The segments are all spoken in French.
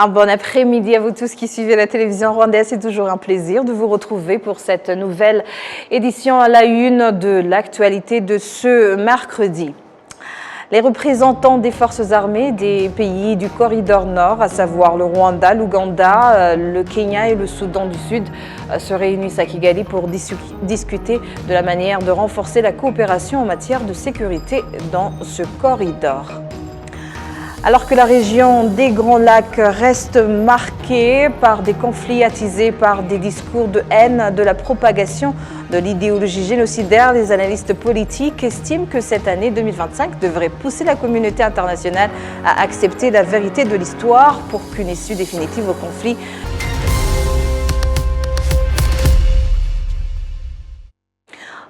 Un bon après-midi à vous tous qui suivez la télévision rwandaise. C'est toujours un plaisir de vous retrouver pour cette nouvelle édition à la une de l'actualité de ce mercredi. Les représentants des forces armées des pays du corridor nord, à savoir le Rwanda, l'Ouganda, le Kenya et le Soudan du Sud, se réunissent à Kigali pour discuter de la manière de renforcer la coopération en matière de sécurité dans ce corridor. Alors que la région des Grands Lacs reste marquée par des conflits attisés par des discours de haine, de la propagation de l'idéologie génocidaire, les analystes politiques estiment que cette année 2025 devrait pousser la communauté internationale à accepter la vérité de l'histoire pour qu'une issue définitive au conflit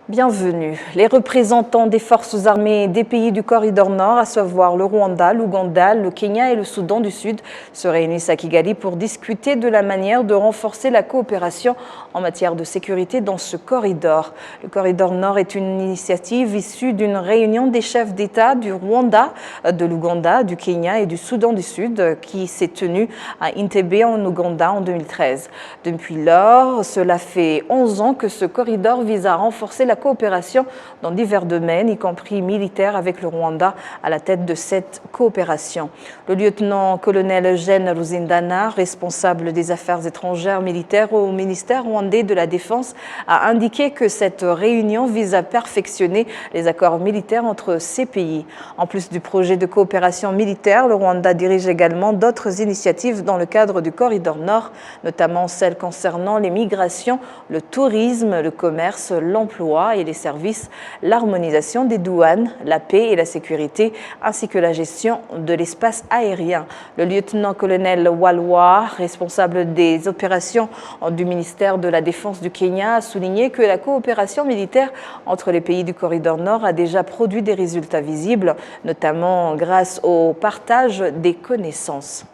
Bienvenue. Les représentants des forces armées des pays du corridor nord, à savoir le Rwanda, l'Ouganda, le Kenya et le Soudan du Sud, se réunissent à Kigali pour discuter de la manière de renforcer la coopération en matière de sécurité dans ce corridor. Le corridor nord est une initiative issue d'une réunion des chefs d'État du Rwanda, de l'Ouganda, du Kenya et du Soudan du Sud qui s'est tenue à Entebbe en Ouganda en 2013. Depuis lors, cela fait 11 ans que ce corridor vise à renforcer la coopération dans divers domaines, y compris militaires, avec le Rwanda à la tête de cette coopération. Le lieutenant-colonel Eugène Ruzindana, responsable des affaires étrangères militaires au ministère rwandais de la Défense, a indiqué que cette réunion vise à perfectionner les accords militaires entre ces pays. En plus du projet de coopération militaire, le Rwanda dirige également d'autres initiatives dans le cadre du corridor nord, notamment celles concernant les migrations, le tourisme, le commerce, l'emploi et les services, l'harmonisation des douanes, la paix et la sécurité, ainsi que la gestion de l'espace aérien. Le lieutenant-colonel Walwa, responsable des opérations du ministère de la Défense du Kenya, a souligné que la coopération militaire entre les pays du corridor nord a déjà produit des résultats visibles, notamment grâce au partage des connaissances.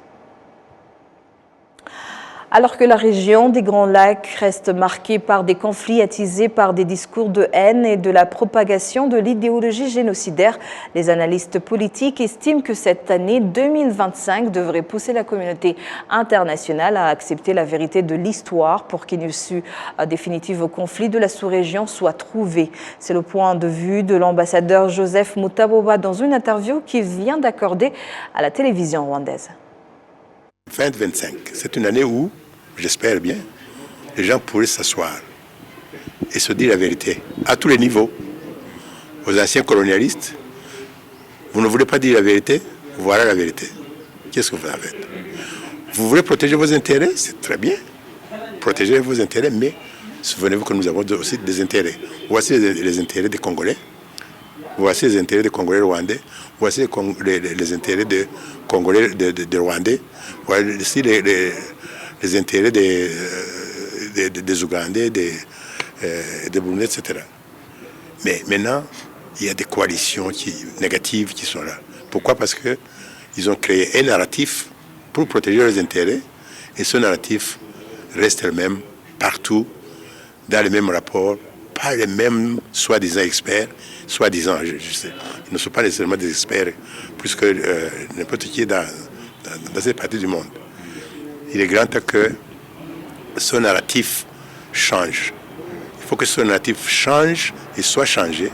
Alors que la région des Grands Lacs reste marquée par des conflits attisés par des discours de haine et de la propagation de l'idéologie génocidaire, les analystes politiques estiment que cette année 2025 devrait pousser la communauté internationale à accepter la vérité de l'histoire pour qu'une issue définitive au conflit de la sous-région soit trouvée. C'est le point de vue de l'ambassadeur Joseph Mutaboba dans une interview qu'il vient d'accorder à la télévision rwandaise. 2025, c'est une année où, j'espère bien, les gens pourraient s'asseoir et se dire la vérité, à tous les niveaux. Aux anciens colonialistes, vous ne voulez pas dire la vérité, voilà la vérité. Qu'est-ce que vous en faites? Vous voulez protéger vos intérêts, c'est très bien. Protégez vos intérêts, mais souvenez-vous que nous avons aussi des intérêts. Voici les intérêts des Congolais, voici les intérêts des Congolais rwandais, voici les intérêts des Congolais de Rwandais, voici les intérêts des Ougandais, des Burundais, etc. Mais maintenant, il y a des coalitions négatives qui sont là. Pourquoi? Parce qu'ils ont créé un narratif pour protéger leurs intérêts, et ce narratif reste le même partout, dans les mêmes rapports, pas les mêmes soi-disant experts, soi-disant, je sais, ils ne sont pas nécessairement des experts, plus que n'importe qui dans cette partie du monde. Il est grand temps que ce narratif change. Il faut que ce narratif change et soit changé,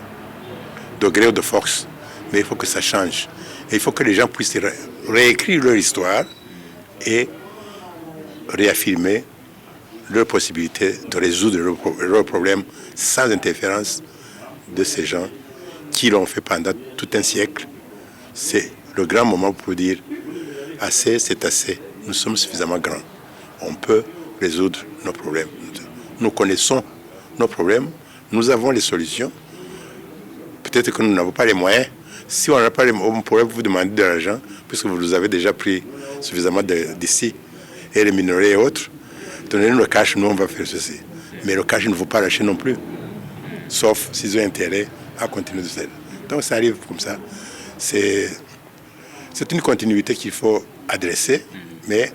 de gré ou de force, mais il faut que ça change. Et il faut que les gens puissent réécrire leur histoire et réaffirmer leur possibilité de résoudre leurs problèmes sans interférence de ces gens qui l'ont fait pendant tout un siècle. C'est le grand moment pour dire assez, c'est assez. Nous sommes suffisamment grands. On peut résoudre nos problèmes. Nous connaissons nos problèmes. Nous avons les solutions. Peut-être que nous n'avons pas les moyens. Si on n'a pas les moyens, on pourrait vous demander de l'argent, puisque vous nous avez déjà pris suffisamment d'ici, et les minerais et autres. Donnez-nous le cash, nous on va faire ceci. Mais le cash ne vaut pas lâcher non plus. Sauf s'ils ont intérêt à continuer de faire. Donc ça arrive comme ça. C'est une continuité qu'il faut adresser, mais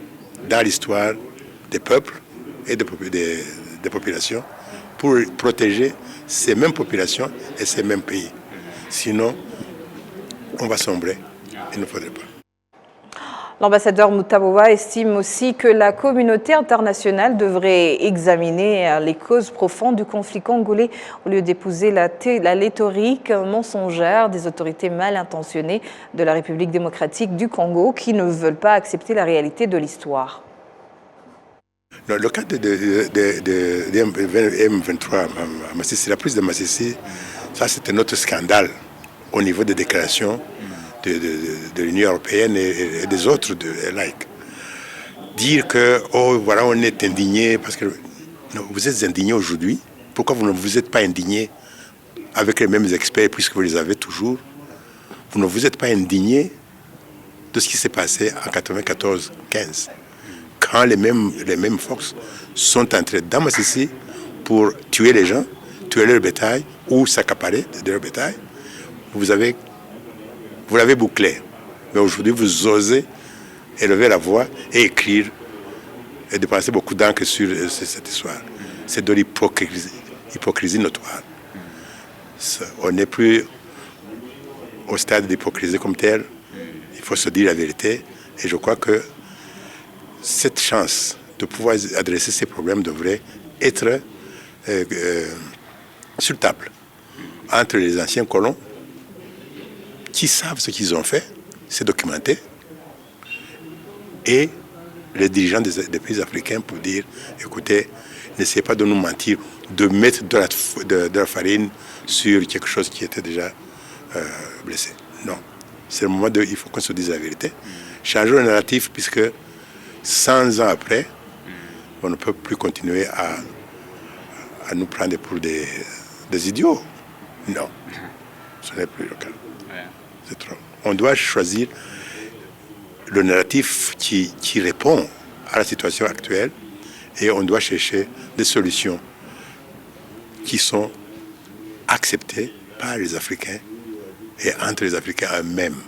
dans l'histoire des peuples et des populations, pour protéger ces mêmes populations et ces mêmes pays. Sinon, on va sombrer. Il ne faudrait pas. L'ambassadeur Mutaboa estime aussi que la communauté internationale devrait examiner les causes profondes du conflit congolais au lieu d'épouser la rhétorique mensongère des autorités mal intentionnées de la République démocratique du Congo qui ne veulent pas accepter la réalité de l'histoire. Le cas de M23 à Massissi, la prise de Massissi, ça c'est un autre scandale au niveau des déclarations de l'Union européenne et des autres like. Dire que, oh voilà, on est indigné, parce que non, vous êtes indigné aujourd'hui. Pourquoi vous ne vous êtes pas indigné avec les mêmes experts, puisque vous les avez toujours? Vous ne vous êtes pas indigné de ce qui s'est passé en 94-15, quand les mêmes forces sont entrées dans Massissi pour tuer les gens, tuer leur bétail ou s'accaparer de leur bétail. Vous l'avez bouclé. Mais aujourd'hui, vous osez élever la voix et écrire et dépenser beaucoup d'encre sur cette histoire. C'est de l'hypocrisie notoire. On n'est plus au stade d'hypocrisie comme tel. Il faut se dire la vérité. Et je crois que cette chance de pouvoir adresser ces problèmes devrait être sur table entre les anciens colons qui savent ce qu'ils ont fait, c'est documenté, et les dirigeants des pays africains pour dire, écoutez, n'essayez pas de nous mentir, de mettre de la farine sur quelque chose qui était déjà blessé. Non, c'est le moment il faut qu'on se dise la vérité. Changeons le narratif, puisque 100 ans après, on ne peut plus continuer à nous prendre pour des idiots. Non, ce n'est plus le cas. C'est trop. On doit choisir le narratif qui répond à la situation actuelle, et on doit chercher des solutions qui sont acceptées par les Africains et entre les Africains eux-mêmes.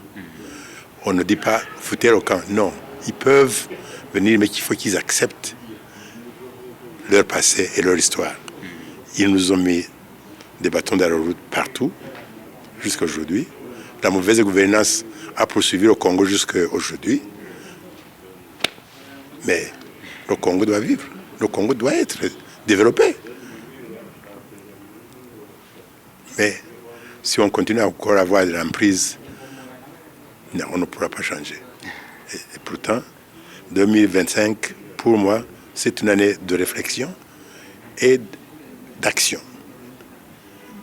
On ne dit pas foutez au camp. Non, ils peuvent venir, mais il faut qu'ils acceptent leur passé et leur histoire. Ils nous ont mis des bâtons dans la route partout, jusqu'à aujourd'hui. La mauvaise gouvernance a poursuivi le Congo jusqu'à aujourd'hui. Mais le Congo doit vivre. Le Congo doit être développé. Mais si on continue encore à avoir de l'emprise, on ne pourra pas changer. Et pourtant, 2025, pour moi, c'est une année de réflexion et d'action.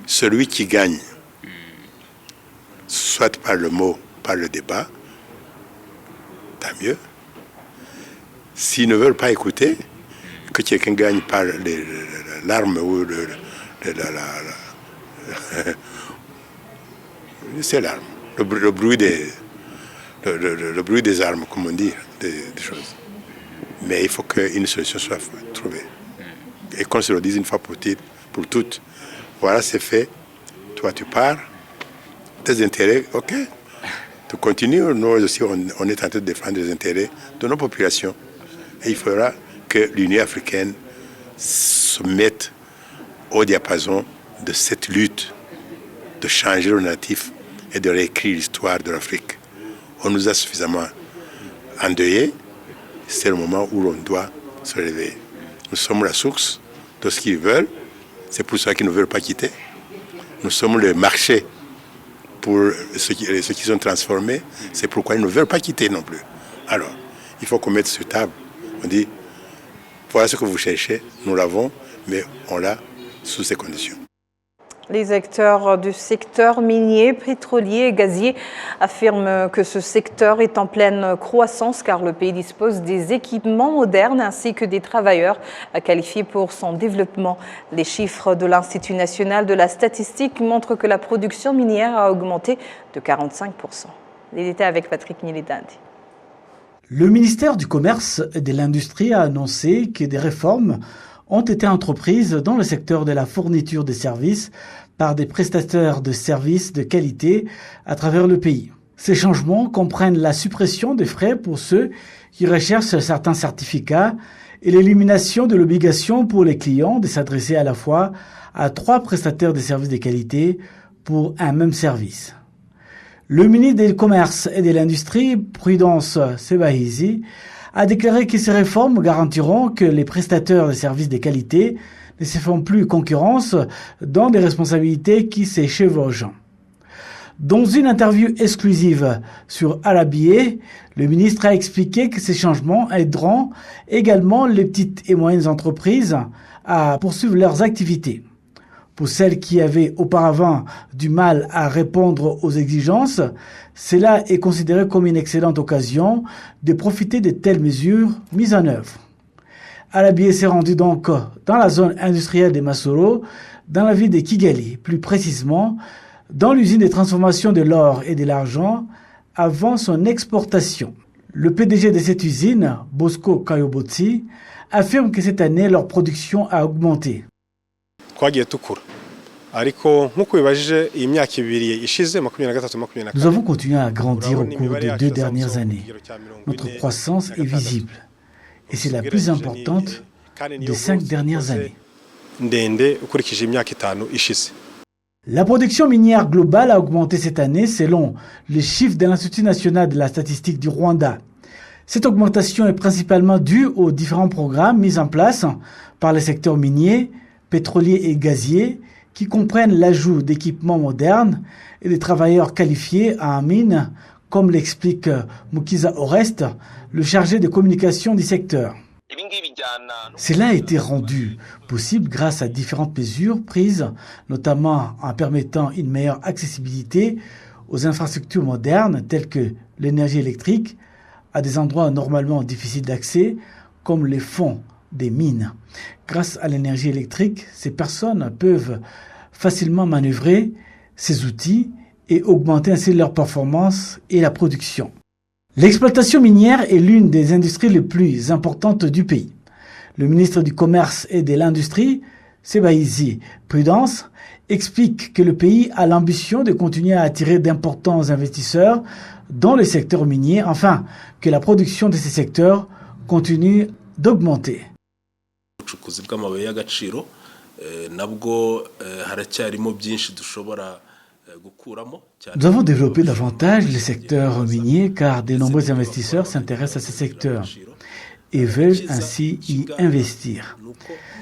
Celui qui gagne, soit par le mot, par le débat, tant mieux. S'ils ne veulent pas écouter, que quelqu'un gagne par l'arme ou c'est l'arme, le bruit des armes, comme on dit, des choses. Mais il faut qu'une solution soit trouvée. Et qu'on se le dise une fois pour toutes. Voilà, c'est fait. Toi, tu pars. Tes intérêts, ok. Tu continues. Nous aussi, on est en train de défendre les intérêts de nos populations. Et il faudra que l'Union africaine se mette au diapason de cette lutte de changer le narratif et de réécrire l'histoire de l'Afrique. On nous a suffisamment endeuillés. C'est le moment où l'on doit se réveiller. Nous sommes la source de ce qu'ils veulent. C'est pour ça qu'ils ne veulent pas quitter. Nous sommes le marché pour ceux qui sont transformés. C'est pourquoi ils ne veulent pas quitter non plus. Alors, il faut qu'on mette sur table. On dit, voilà ce que vous cherchez, nous l'avons, mais on l'a sous ces conditions. Les acteurs du secteur minier, pétrolier et gazier affirment que ce secteur est en pleine croissance car le pays dispose des équipements modernes ainsi que des travailleurs qualifiés pour son développement. Les chiffres de l'Institut national de la statistique montrent que la production minière a augmenté de 45%. Les détails avec Patrick Nilidandi. Le ministère du Commerce et de l'Industrie a annoncé que des réformes ont été entreprises dans le secteur de la fourniture de services par des prestataires de services de qualité à travers le pays. Ces changements comprennent la suppression des frais pour ceux qui recherchent certains certificats et l'élimination de l'obligation pour les clients de s'adresser à la fois à 3 prestataires de services de qualité pour un même service. Le ministre du Commerce et de l'Industrie, Prudence Sebahizi, a déclaré que ces réformes garantiront que les prestataires de services de qualité ne se font plus concurrence dans des responsabilités qui se chevauchent. Dans une interview exclusive sur Alabié, le ministre a expliqué que ces changements aideront également les petites et moyennes entreprises à poursuivre leurs activités. Pour celles qui avaient auparavant du mal à répondre aux exigences, cela est considéré comme une excellente occasion de profiter de telles mesures mises en œuvre. Alabié s'est rendu donc dans la zone industrielle de Masoro, dans la ville de Kigali, plus précisément dans l'usine de transformation de l'or et de l'argent avant son exportation. Le PDG de cette usine, Bosco Kayobotsi, affirme que cette année, leur production a augmenté. Nous avons continué à grandir au cours des 2 dernières années. Notre croissance est visible et c'est la plus importante des 5 dernières années. La production minière globale a augmenté cette année selon les chiffres de l'Institut national de la statistique du Rwanda. Cette augmentation est principalement due aux différents programmes mis en place par les secteurs miniers, pétroliers et gaziers qui comprennent l'ajout d'équipements modernes et des travailleurs qualifiés en mine, comme l'explique Mukiza Oreste, le chargé de communication du secteur. Cela a été rendu possible grâce à différentes mesures prises, notamment en permettant une meilleure accessibilité aux infrastructures modernes telles que l'énergie électrique à des endroits normalement difficiles d'accès, comme les fonds des mines. Grâce à l'énergie électrique, ces personnes peuvent facilement manœuvrer ces outils et augmenter ainsi leur performance et la production. L'exploitation minière est l'une des industries les plus importantes du pays. Le ministre du Commerce et de l'Industrie, Sebahizi Prudence, explique que le pays a l'ambition de continuer à attirer d'importants investisseurs dans le secteur minier, afin que la production de ces secteurs continue d'augmenter. Nous avons développé davantage le secteur minier car de nombreux investisseurs s'intéressent à ce secteur et veulent ainsi y investir.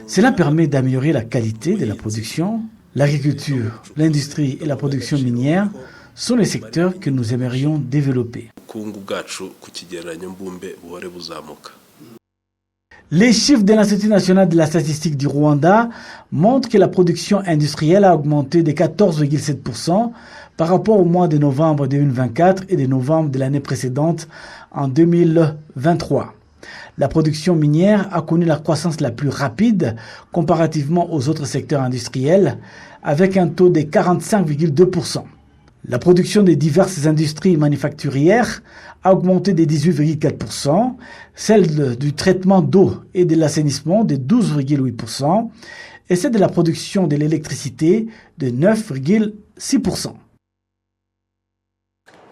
Cela permet d'améliorer la qualité de la production. L'agriculture, l'industrie et la production minière sont les secteurs que nous aimerions développer. Les chiffres de l'Institut national de la statistique du Rwanda montrent que la production industrielle a augmenté de 14,7% par rapport au mois de novembre 2024 et de novembre de l'année précédente en 2023. La production minière a connu la croissance la plus rapide comparativement aux autres secteurs industriels, avec un taux de 45,2%. La production des diverses industries manufacturières a augmenté de 18,4%, celle du traitement d'eau et de l'assainissement de 12,8% et celle de la production de l'électricité de 9,6%.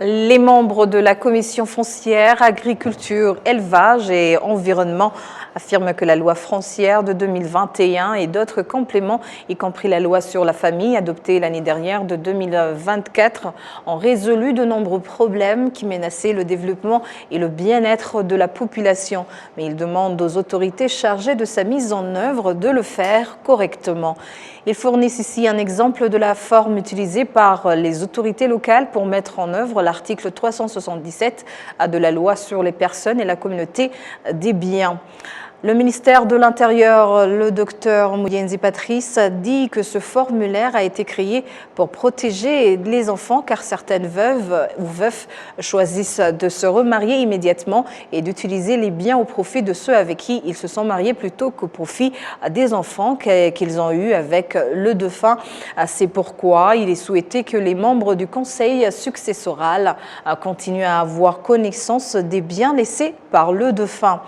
Les membres de la Commission foncière, agriculture, élevage et environnement affirment que la loi foncière de 2021 et d'autres compléments, y compris la loi sur la famille adoptée l'année dernière de 2024, ont résolu de nombreux problèmes qui menaçaient le développement et le bien-être de la population. Mais ils demandent aux autorités chargées de sa mise en œuvre de le faire correctement. Ils fournissent ici un exemple de la forme utilisée par les autorités locales pour mettre en œuvre l'article 377 de la loi sur les personnes et la communauté des biens. Le ministère de l'Intérieur, le docteur Muyenzi Patrice, dit que ce formulaire a été créé pour protéger les enfants car certaines veuves ou veufs choisissent de se remarier immédiatement et d'utiliser les biens au profit de ceux avec qui ils se sont mariés plutôt qu'au profit des enfants qu'ils ont eus avec le défunt. C'est pourquoi il est souhaité que les membres du conseil successoral continuent à avoir connaissance des biens laissés par le défunt.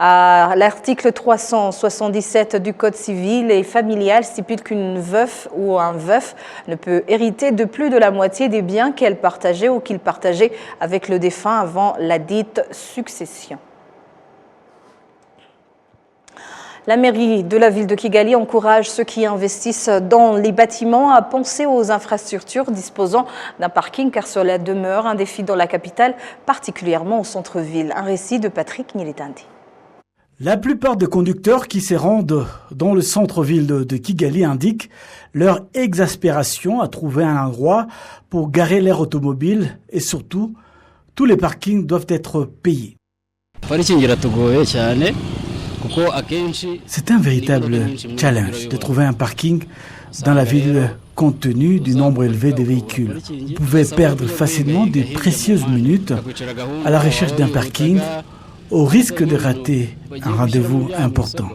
L'article 377 du Code civil et familial stipule qu'une veuve ou un veuf ne peut hériter de plus de la moitié des biens qu'elle partageait ou qu'il partageait avec le défunt avant la dite succession. La mairie de la ville de Kigali encourage ceux qui investissent dans les bâtiments à penser aux infrastructures disposant d'un parking car cela demeure un défi dans la capitale, particulièrement au centre-ville. Un récit de Patrick Nilitandi. La plupart des conducteurs qui se rendent dans le centre-ville de Kigali indiquent leur exaspération à trouver un endroit pour garer leur automobile et surtout, tous les parkings doivent être payés. C'est un véritable challenge de trouver un parking dans la ville compte tenu du nombre élevé de véhicules. Vous pouvez perdre facilement de précieuses minutes à la recherche d'un parking au risque de rater un rendez-vous important.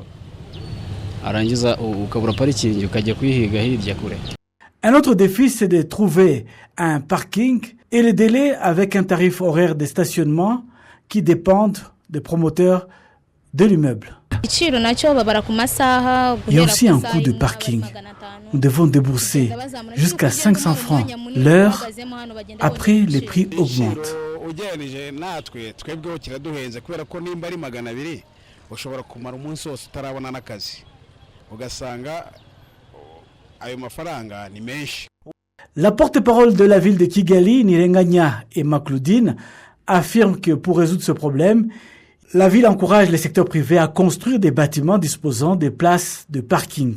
Un autre défi, c'est de trouver un parking et les délais avec un tarif horaire de stationnement qui dépendent des promoteurs de l'immeuble. Il y a aussi un coût de parking. Nous devons débourser jusqu'à 500 francs l'heure. Après, les prix augmentent. La porte-parole de la ville de Kigali, Nirenganya et Macloudine, affirme que pour résoudre ce problème, la ville encourage les secteurs privés à construire des bâtiments disposant des places de parking.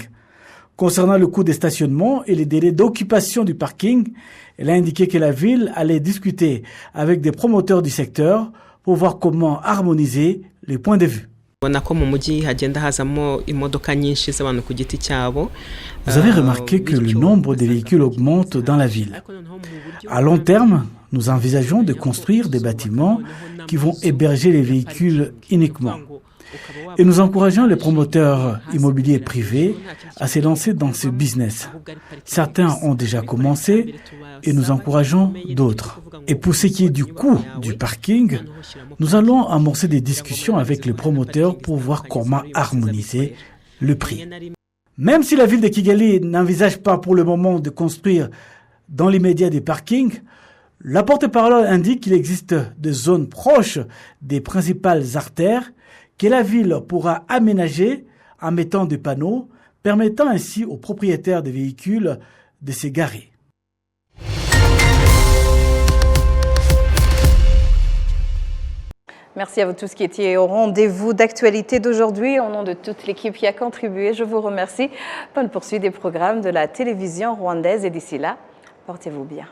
Concernant le coût des stationnements et les délais d'occupation du parking, elle a indiqué que la ville allait discuter avec des promoteurs du secteur pour voir comment harmoniser les points de vue. Vous avez remarqué que le nombre de véhicules augmente dans la ville. À long terme, nous envisageons de construire des bâtiments qui vont héberger les véhicules uniquement. Et nous encourageons les promoteurs immobiliers privés à se lancer dans ce business. Certains ont déjà commencé et nous encourageons d'autres. Et pour ce qui est du coût du parking, nous allons amorcer des discussions avec les promoteurs pour voir comment harmoniser le prix. Même si la ville de Kigali n'envisage pas pour le moment de construire dans l'immédiat des parkings, la porte-parole indique qu'il existe des zones proches des principales artères que la ville pourra aménager en mettant des panneaux, permettant ainsi aux propriétaires des véhicules de se garer. Merci à vous tous qui étiez au rendez-vous d'actualité d'aujourd'hui. Au nom de toute l'équipe qui a contribué, je vous remercie. Bonne poursuite des programmes de la télévision rwandaise et d'ici là, portez-vous bien.